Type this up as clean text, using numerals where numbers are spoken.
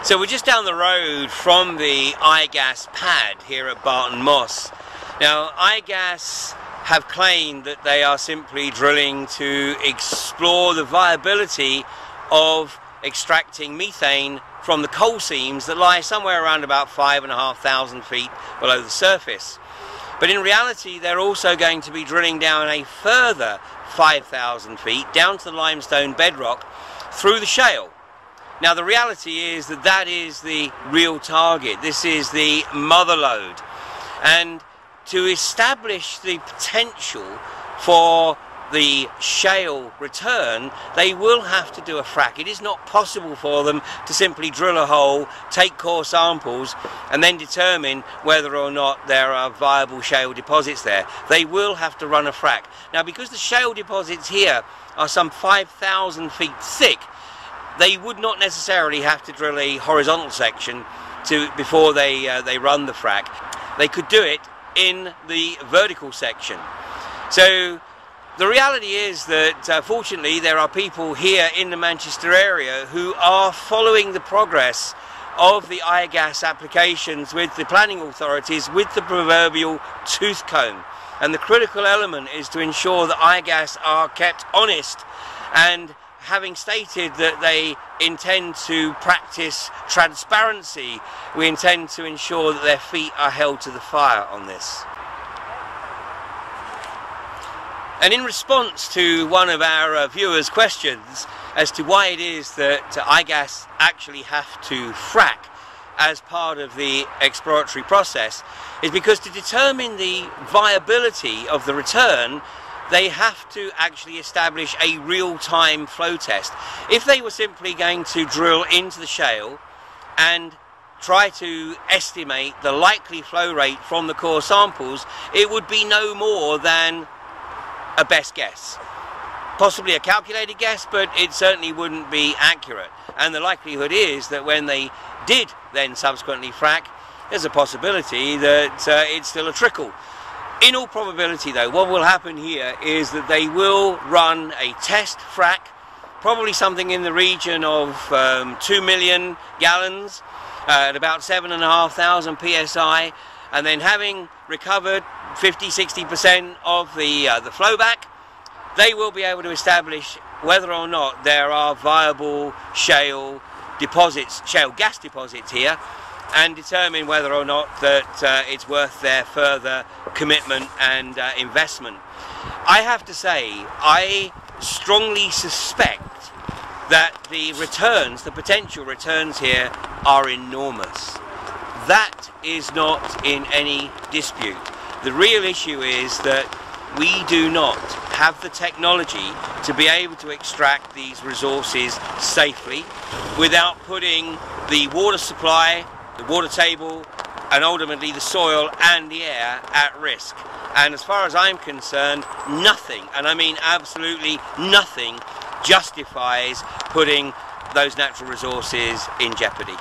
So we're just down the road from the iGas pad here at Barton Moss. Now, iGas have claimed that they are simply drilling to explore the viability of extracting methane from the coal seams that lie somewhere around about 5,500 feet below the surface. But in reality, they're also going to be drilling down a further 5,000 feet down to the limestone bedrock through the shale. Now, the reality is that that is the real target. This is the mother lode. And to establish the potential for the shale return, they will have to do a frack. It is not possible for them to simply drill a hole, take core samples, and then determine whether or not there are viable shale deposits there. They will have to run a frack. Now, because the shale deposits here are some 5,000 feet thick, they would not necessarily have to drill a horizontal section before they run the frack. They could do it in the vertical section. So the reality is that fortunately there are people here in the Manchester area who are following the progress of the iGas applications with the planning authorities with the proverbial tooth comb. And the critical element is to ensure that iGas are kept honest, and having stated that they intend to practice transparency, we intend to ensure that their feet are held to the fire on this. And in response to one of our viewers' questions as to why it is that iGas actually have to frack as part of the exploratory process, is because to determine the viability of the return, they have to actually establish a real-time flow test. If they were simply going to drill into the shale and try to estimate the likely flow rate from the core samples, it would be no more than a best guess. Possibly a calculated guess, but it certainly wouldn't be accurate. And the likelihood is that when they did then subsequently frack, there's a possibility that it's still a trickle. In all probability though, what will happen here is that they will run a test frack, probably something in the region of 2 million gallons at about 7,500 psi, and then having recovered 50–60% of the flow back, they will be able to establish whether or not there are viable shale deposits, shale gas deposits here, and determine whether or not that it's worth their further commitment and investment. I have to say, I strongly suspect that the returns, the potential returns here, are enormous. That is not in any dispute. The real issue is that we do not have the technology to be able to extract these resources safely without putting the water supply, the water table, and ultimately the soil and the air at risk. And as far as I'm concerned, nothing, and I mean absolutely nothing, justifies putting those natural resources in jeopardy.